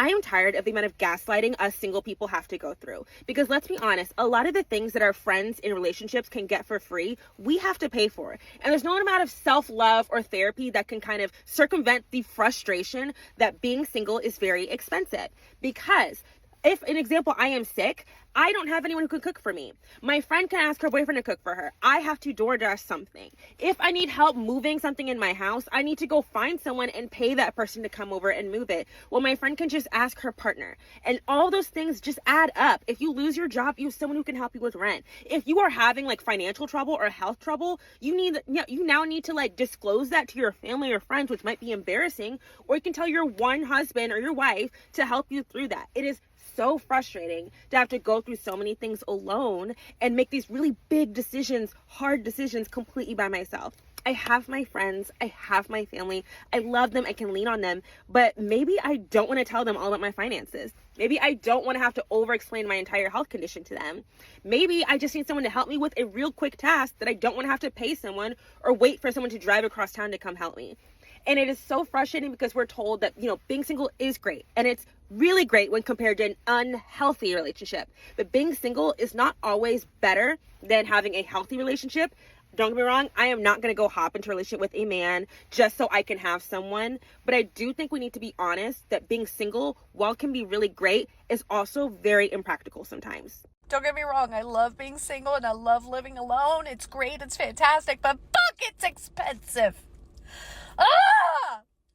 I am tired of the amount of gaslighting us single people have to go through. Because let's be honest, a lot of the things that our friends in relationships can get for free, we have to pay for. And there's no amount of self-love or therapy that can kind of circumvent the frustration that being single is very expensive. Because if, an example, I am sick, I don't have anyone who can cook for me. My friend can ask her boyfriend to cook for her. I have to DoorDash something. If I need help moving something in my house, I need to go find someone and pay that person to come over and move it. Well, my friend can just ask her partner. And all those things just add up. If you lose your job, you have someone who can help you with rent. If you are having like financial trouble or health trouble, you now need to like disclose that to your family or friends, which might be embarrassing, or you can tell your one husband or your wife to help you through that. It is so frustrating to have to go through so many things alone and make these really big decisions, hard decisions completely by myself. I have my friends, I have my family, I love them, I can lean on them, but maybe I don't want to tell them all about my finances. Maybe I don't want to have to over-explain my entire health condition to them. Maybe I just need someone to help me with a real quick task that I don't want to have to pay someone or wait for someone to drive across town to come help me. And it is so frustrating because we're told that, being single is great. And it's really great when compared to an unhealthy relationship. But being single is not always better than having a healthy relationship. Don't get me wrong, I am not going to go hop into a relationship with a man just so I can have someone. But I do think we need to be honest that being single, while it can be really great, is also very impractical sometimes. Don't get me wrong, I love being single and I love living alone. It's great, it's fantastic, but fuck, it's expensive.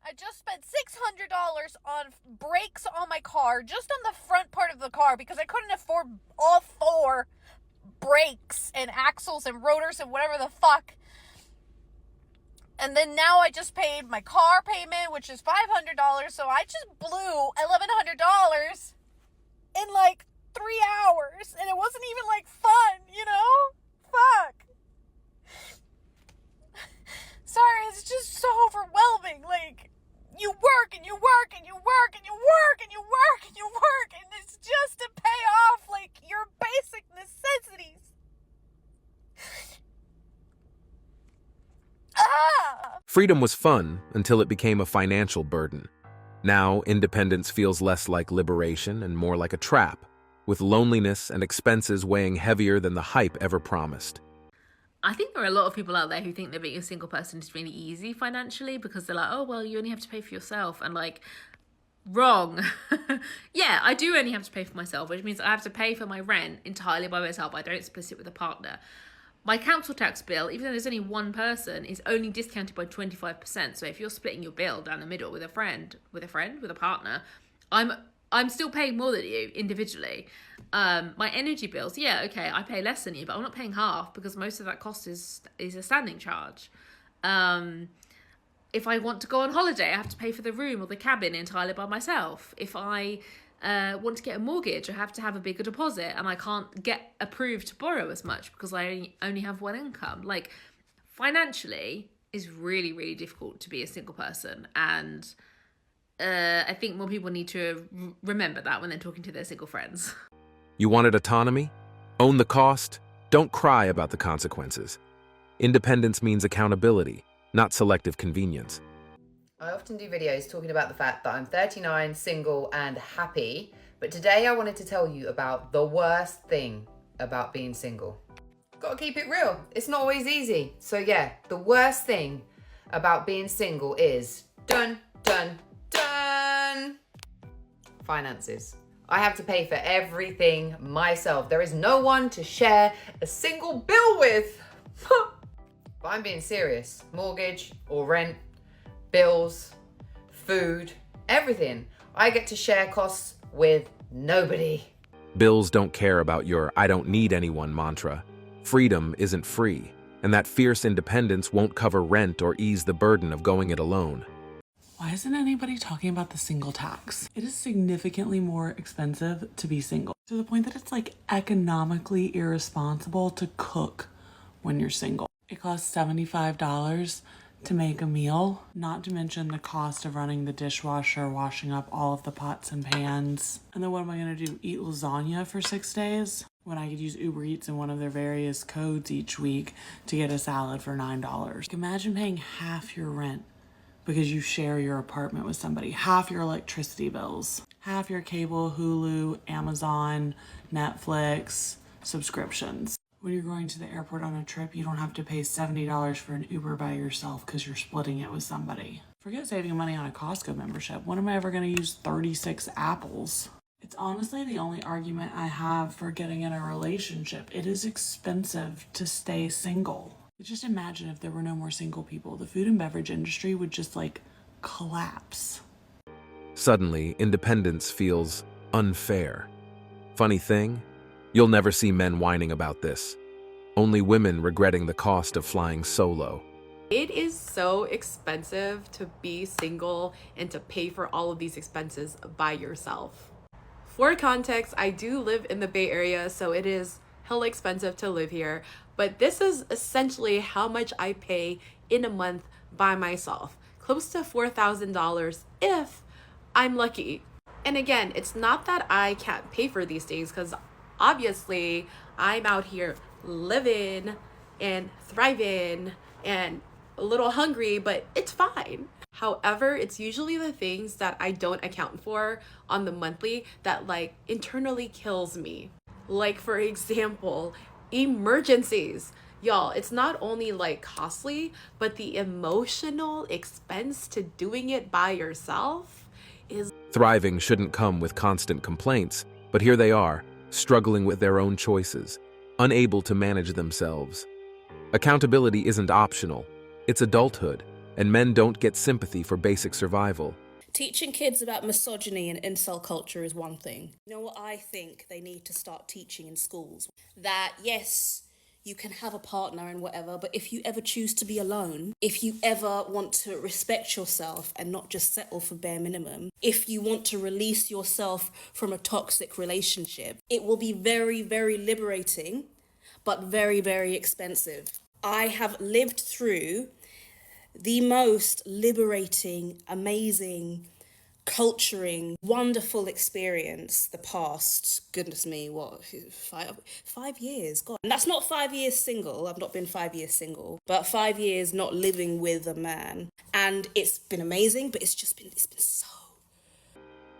I just spent $600 on brakes on my car, just on the front part of the car, because I couldn't afford all 4 brakes and axles and rotors and whatever the fuck. And then now I just paid my car payment, which is $500, so I just blew $1,100 in like 3 hours, and it wasn't even like fun, Fuck. Sorry, it's just so overwhelming. Like, you work and you work and you work and you work and you work and you work, and it's just to pay off like your basic necessities. Freedom was fun until it became a financial burden. Now, independence feels less like liberation and more like a trap, with loneliness and expenses weighing heavier than the hype ever promised. I think there are a lot of people out there who think that being a single person is really easy financially because they're like, oh, well, you only have to pay for yourself. And like, wrong. Yeah, I do only have to pay for myself, which means I have to pay for my rent entirely by myself. I don't split it with a partner. My council tax bill, even though there's only one person, is only discounted by 25%. So if you're splitting your bill down the middle with a partner, I'm still paying more than you individually. My energy bills, yeah, okay, I pay less than you, but I'm not paying half because most of that cost is a standing charge. If I want to go on holiday, I have to pay for the room or the cabin entirely by myself. If I want to get a mortgage, I have to have a bigger deposit, and I can't get approved to borrow as much because I only have one income. Like, financially, is really, really difficult to be a single person, and I think more people need to remember that when they're talking to their single friends. You wanted autonomy? Own the cost? Don't cry about the consequences. Independence means accountability, not selective convenience. I often do videos talking about the fact that I'm 39, single, and happy, but today I wanted to tell you about the worst thing about being single. Gotta keep it real. It's not always easy. So yeah, the worst thing about being single is finances. I have to pay for everything myself. There is no one to share a single bill with. But I'm being serious. Mortgage or rent, bills, food, everything. I get to share costs with nobody. Bills don't care about your "I don't need anyone" mantra. Freedom isn't free, and that fierce independence won't cover rent or ease the burden of going it alone. Why isn't anybody talking about the single tax? It is significantly more expensive to be single, to the point that it's like economically irresponsible to cook when you're single. It costs $75 to make a meal, not to mention the cost of running the dishwasher, washing up all of the pots and pans. And then what am I gonna do, eat lasagna for 6 days? When I could use Uber Eats and one of their various codes each week to get a salad for $9. Imagine paying half your rent because you share your apartment with somebody, half your electricity bills, half your cable, Hulu, Amazon, Netflix subscriptions. When you're going to the airport on a trip, you don't have to pay $70 for an Uber by yourself because you're splitting it with somebody. Forget saving money on a Costco membership. When am I ever going to use 36 apples? It's honestly the only argument I have for getting in a relationship. It is expensive to stay single. Just imagine if there were no more single people. The food and beverage industry would just collapse. Suddenly, independence feels unfair. Funny thing, you'll never see men whining about this. Only women regretting the cost of flying solo. It is so expensive to be single and to pay for all of these expenses by yourself. For context, I do live in the Bay Area, so it is hella expensive to live here, but this is essentially how much I pay in a month by myself. Close to $4,000 if I'm lucky. And again, it's not that I can't pay for these things, because obviously I'm out here living and thriving and a little hungry, but it's fine. However, it's usually the things that I don't account for on the monthly that internally kills me. Like, for example, emergencies. Y'all, it's not only costly, but the emotional expense to doing it by yourself is... Thriving shouldn't come with constant complaints, but here they are, struggling with their own choices, unable to manage themselves. Accountability isn't optional, it's adulthood, and men don't get sympathy for basic survival. Teaching kids about misogyny and incel culture is one thing. You know what I think they need to start teaching in schools? That yes, you can have a partner and whatever, but if you ever choose to be alone, if you ever want to respect yourself and not just settle for bare minimum, if you want to release yourself from a toxic relationship, it will be very, very liberating, but very, very expensive. I have lived through the most liberating, amazing, culturing, wonderful experience the past, goodness me, what, 5 years? God. And that's not 5 years single. I've not been 5 years single, but 5 years not living with a man. And it's been amazing, but it's been so...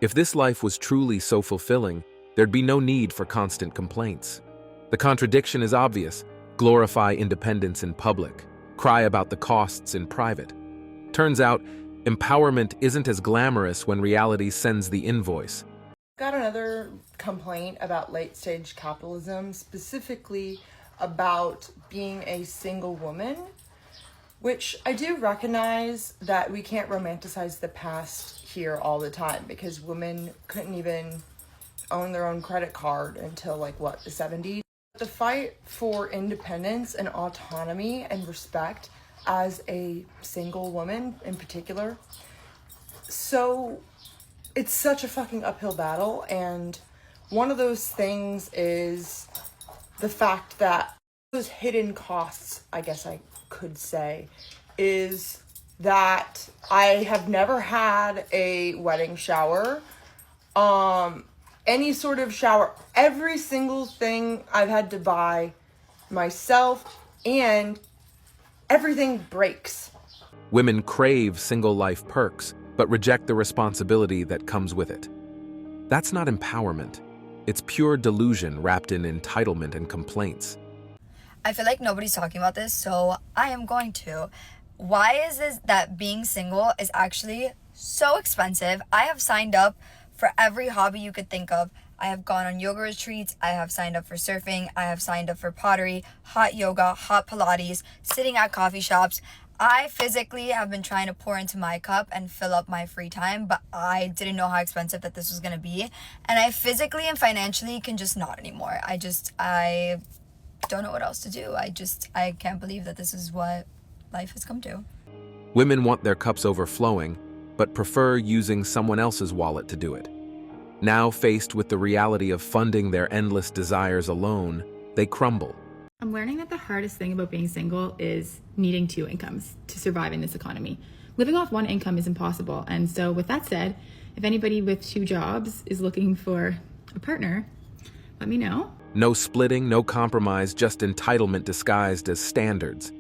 If this life was truly so fulfilling, there'd be no need for constant complaints. The contradiction is obvious. Glorify independence in public, cry about the costs in private. Turns out, empowerment isn't as glamorous when reality sends the invoice. Got another complaint about late-stage capitalism, specifically about being a single woman, which I do recognize that we can't romanticize the past here all the time, because women couldn't even own their own credit card until the 70s. The fight for independence and autonomy and respect as a single woman in particular. So it's such a fucking uphill battle, and one of those things is the fact that those hidden costs, I guess I could say, is that I have never had a wedding shower. Any sort of shower, every single thing I've had to buy myself, and everything breaks. Women crave single life perks, but reject the responsibility that comes with it. That's not empowerment. It's pure delusion wrapped in entitlement and complaints. I feel like nobody's talking about this, so I am going to. Why is it that being single is actually so expensive? I have signed up for every hobby you could think of. I have gone on yoga retreats, I have signed up for surfing, I have signed up for pottery, hot yoga, hot Pilates, sitting at coffee shops. I physically have been trying to pour into my cup and fill up my free time, but I didn't know how expensive that this was going to be. And I physically and financially can just not anymore. I don't know what else to do. I can't believe that this is what life has come to. Women want their cups overflowing, but prefer using someone else's wallet to do it. Now faced with the reality of funding their endless desires alone, they crumble. I'm learning that the hardest thing about being single is needing two incomes to survive in this economy. Living off one income is impossible. And so with that said, if anybody with two jobs is looking for a partner, let me know. No splitting, no compromise, just entitlement disguised as standards.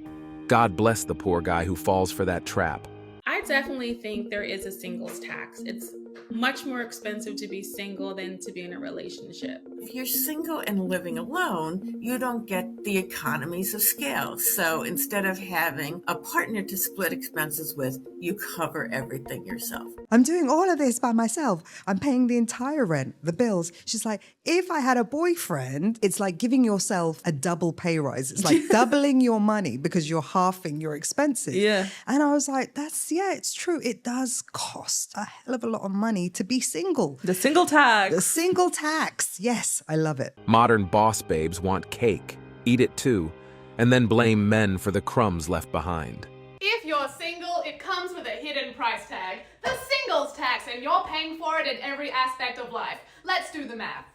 God bless the poor guy who falls for that trap. I definitely think there is a singles tax. It's much more expensive to be single than to be in a relationship. If you're single and living alone, you don't get the economies of scale. So instead of having a partner to split expenses with, you cover everything yourself. I'm doing all of this by myself. I'm paying the entire rent, the bills. She's like, if I had a boyfriend, it's like giving yourself a double pay rise. It's like doubling your money because you're halving your expenses. Yeah. And I was like, it's true. It does cost a hell of a lot of money to be single. The single tax. The single tax. Yes, I love it. Modern boss babes want cake, eat it too, and then blame men for the crumbs left behind. If you're single, it comes with a hidden price tag, the singles tax, and you're paying for it in every aspect of life. Let's do the math.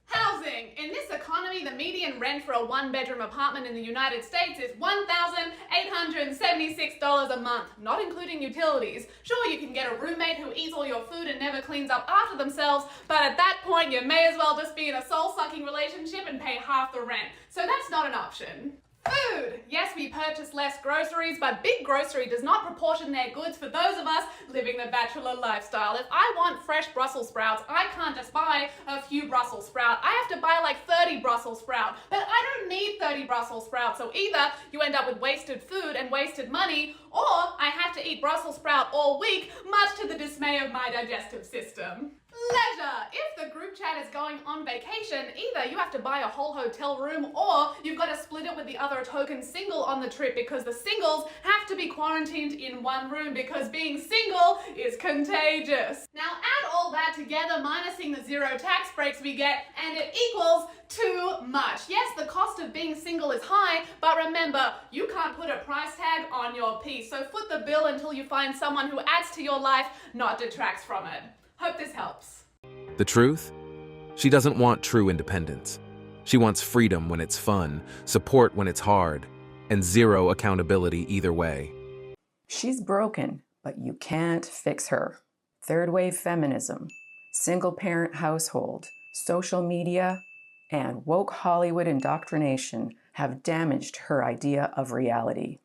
Housing. In this economy, the median rent for a one-bedroom apartment in the United States is $1,876 a month, not including utilities. Sure, you can get a roommate who eats all your food and never cleans up after themselves, but at that point, you may as well just be in a soul-sucking relationship and pay half the rent. So that's not an option. Food! Yes, we purchase less groceries, but Big Grocery does not proportion their goods for those of us living the bachelor lifestyle. If I want fresh Brussels sprouts, I can't just buy a few Brussels sprout. I have to buy like 30 Brussels sprout. But I don't need 30 Brussels sprouts, so either you end up with wasted food and wasted money, or I have to eat Brussels sprout all week, much to the dismay of my digestive system. Leisure. If the group chat is going on vacation, either you have to buy a whole hotel room or you've got to split it with the other token single on the trip because the singles have to be quarantined in one room because being single is contagious. Now add all that together, minusing the 0 tax breaks we get, and it equals too much. Yes, the cost of being single is high, but remember, you can't put a price tag on your peace. So foot the bill until you find someone who adds to your life, not detracts from it. Hope this helps. The truth? She doesn't want true independence. She wants freedom when it's fun, support when it's hard, and zero accountability either way. She's broken, but you can't fix her. Third wave feminism, single parent household, social media, and woke Hollywood indoctrination have damaged her idea of reality.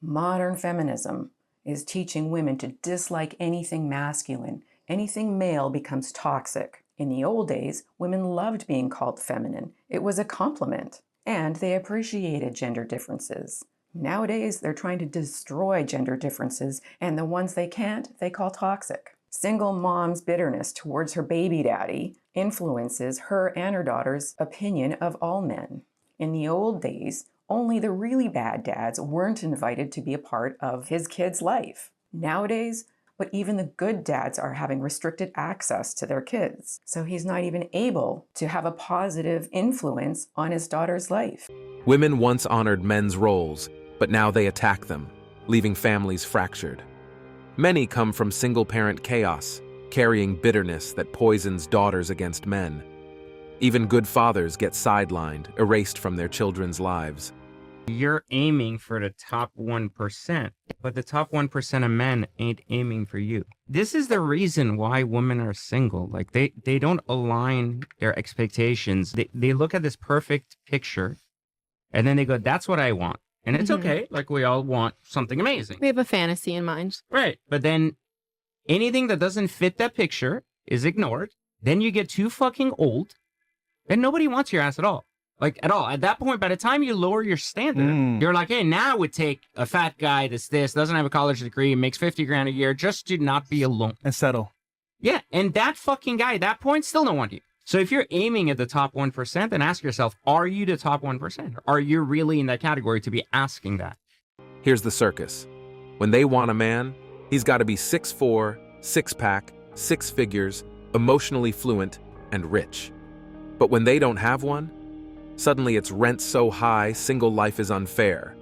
Modern feminism is teaching women to dislike anything masculine. Anything male becomes toxic. In the old days, women loved being called feminine. It was a compliment, and they appreciated gender differences. Nowadays, they're trying to destroy gender differences, and the ones they can't, they call toxic. Single mom's bitterness towards her baby daddy influences her and her daughter's opinion of all men. In the old days, only the really bad dads weren't invited to be a part of his kid's life. Nowadays, but even the good dads are having restricted access to their kids. So he's not even able to have a positive influence on his daughter's life. Women once honored men's roles, but now they attack them, leaving families fractured. Many come from single-parent chaos, carrying bitterness that poisons daughters against men. Even good fathers get sidelined, erased from their children's lives. You're aiming for the top 1%, but the top 1% of men ain't aiming for you. This is the reason why women are single. Like they don't align their expectations. They look at this perfect picture and then they go, that's what I want. And it's okay. Like we all want something amazing. We have a fantasy in mind. Right. But then anything that doesn't fit that picture is ignored. Then you get too fucking old and nobody wants your ass at all. Like, at all. At that point, by the time you lower your standard, you're like, hey, now I would take a fat guy that's doesn't have a college degree, makes 50 grand a year, just to not be alone. And settle. Yeah, and that fucking guy at that point still don't want you. So if you're aiming at the top 1%, then ask yourself, are you the top 1%? Are you really in that category to be asking that? Here's the circus. When they want a man, he's got to be 6'4", six-pack, 6 figures, emotionally fluent, and rich. But when they don't have one, suddenly it's rent so high, single life is unfair.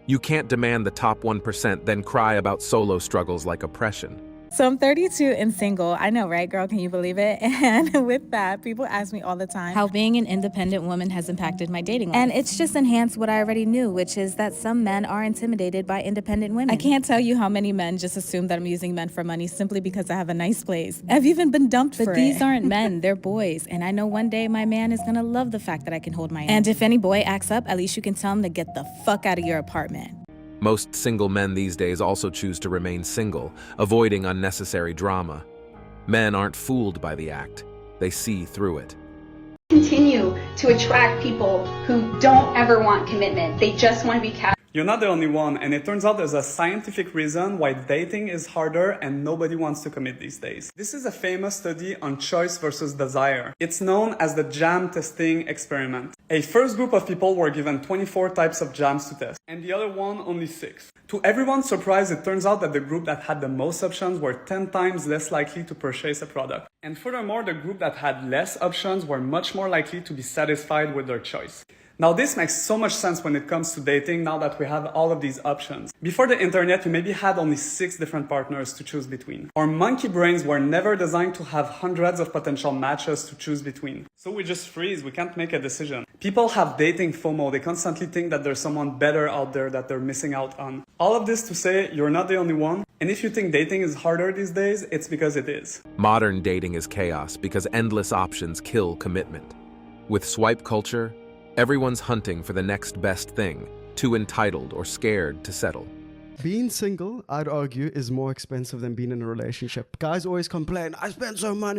You can't demand the top 1%, then cry about solo struggles like oppression. So I'm 32 and single. I know, right, girl? Can you believe it? And with that, people ask me all the time how being an independent woman has impacted my dating life. And it's just enhanced what I already knew, which is that some men are intimidated by independent women. I can't tell you how many men just assume that I'm using men for money simply because I have a nice place. I've even been dumped for it. But these aren't men, they're boys. And I know one day my man is gonna love the fact that I can hold my own. And if any boy acts up, at least you can tell him to get the fuck out of your apartment. Most single men these days also choose to remain single, avoiding unnecessary drama. Men aren't fooled by the act. They see through it. Continue to attract people who don't ever want commitment. They just want to be casual. You're not the only one, and it turns out there's a scientific reason why dating is harder and nobody wants to commit these days. This is a famous study on choice versus desire. It's known as the jam testing experiment. A first group of people were given 24 types of jams to test, and the other one only 6. To everyone's surprise, it turns out that the group that had the most options were 10 times less likely to purchase a product. And furthermore, the group that had less options were much more likely to be satisfied with their choice. Now this makes so much sense when it comes to dating now that we have all of these options. Before the internet, you maybe had only 6 different partners to choose between. Our monkey brains were never designed to have hundreds of potential matches to choose between. So we just freeze, we can't make a decision. People have dating FOMO, they constantly think that there's someone better out there that they're missing out on. All of this to say, you're not the only one, and if you think dating is harder these days, it's because it is. Modern dating is chaos because endless options kill commitment. With swipe culture, everyone's hunting for the next best thing, too entitled or scared to settle. Being single, I'd argue, is more expensive than being in a relationship. Guys always complain, I spend so much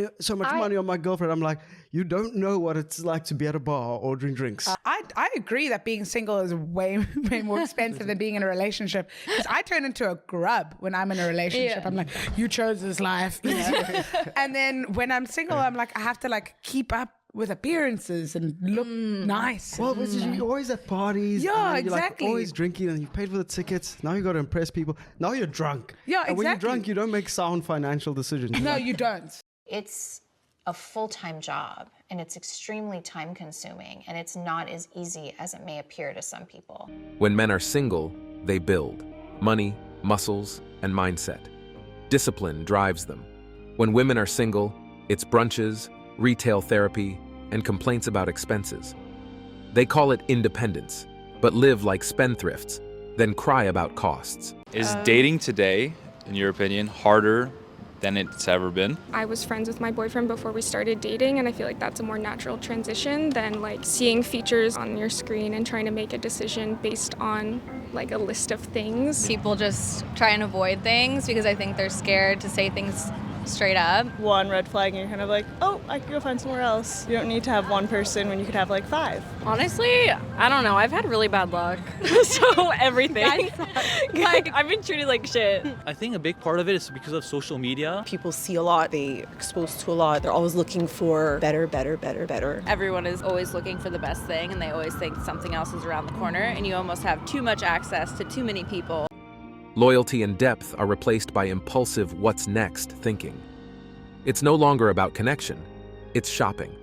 money on my girlfriend. I'm like, you don't know what it's like to be at a bar ordering drinks. I agree that being single is way more expensive than being in a relationship. Because I turn into a grub when I'm in a relationship. Yeah. I'm like, you chose this life. And then when I'm single, I'm like, I have to like keep up with appearances and look nice. Well, you're always at parties. Yeah, and you're exactly. Like always drinking, and you paid for the tickets. Now you got to impress people. Now you're drunk. Yeah, And when you're exactly. drunk, you don't make sound financial decisions. No, you don't. It's a full-time job, and it's extremely time-consuming, and it's not as easy as it may appear to some people. When men are single, they build money, muscles, and mindset. Discipline drives them. When women are single, it's brunches, retail therapy, and complaints about expenses. They call it independence, but live like spendthrifts, then cry about costs. Is dating today, in your opinion, harder than it's ever been? I was friends with my boyfriend before we started dating, and I feel like that's a more natural transition than like seeing features on your screen and trying to make a decision based on like a list of things. People just try and avoid things because I think they're scared to say things straight up. One red flag and you're kind of like, oh, I could go find somewhere else. You don't need to have one person when you could have like 5. Honestly, I don't know. I've had really bad luck. So everything. Like, I've been treated like shit. I think a big part of it is because of social media. People see a lot, they exposed to a lot. They're always looking for better. Everyone is always looking for the best thing, and they always think something else is around the corner, and you almost have too much access to too many people. Loyalty and depth are replaced by impulsive what's next thinking. It's no longer about connection, it's shopping.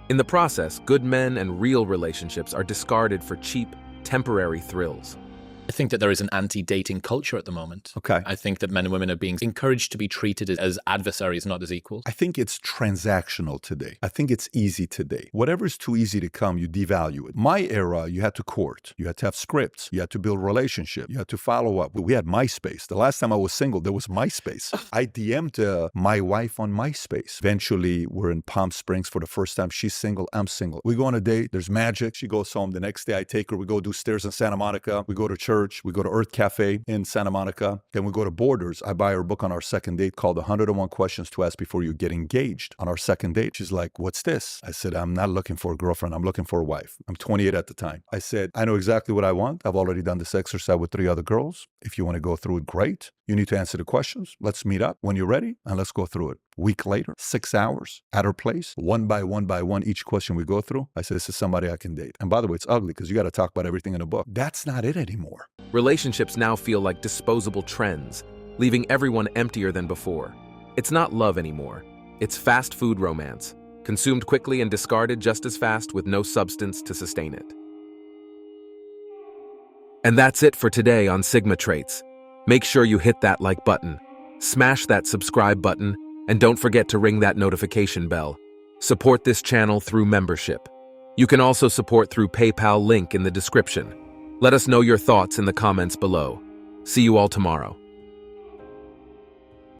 In the process, good men and real relationships are discarded for cheap, temporary thrills. I think that there is an anti-dating culture at the moment. Okay. I think that men and women are being encouraged to be treated as adversaries, not as equals. I think it's transactional today. I think it's easy today. Whatever's too easy to come, you devalue it. My era, you had to court. You had to have scripts. You had to build relationship. You had to follow up. We had MySpace. The last time I was single, there was MySpace. I DM'd my wife on MySpace. Eventually, we're in Palm Springs for the first time. She's single. I'm single. We go on a date. There's magic. She goes home. The next day, I take her. We go do stairs in Santa Monica. We go to church. We go to Earth Cafe in Santa Monica. Then we go to Borders. I buy her a book on our second date called 101 Questions to Ask Before You Get Engaged. On our second date, she's like, what's this? I said, I'm not looking for a girlfriend. I'm looking for a wife. I'm 28 at the time. I said, I know exactly what I want. I've already done this exercise with 3 other girls. If you want to go through it, great. You need to answer the questions. Let's meet up when you're ready and let's go through it. Week later, 6 hours at her place, one by one, each question we go through. I said, this is somebody I can date. And by the way, it's ugly because you got to talk about everything in a book. That's not it anymore. Relationships now feel like disposable trends, leaving everyone emptier than before. It's not love anymore. It's fast food romance, consumed quickly and discarded just as fast with no substance to sustain it. And that's it for today on Sigma Traits. Make sure you hit that like button, smash that subscribe button, and don't forget to ring that notification bell. Support this channel through membership. You can also support through PayPal link in the description. Let us know your thoughts in the comments below. See you all tomorrow.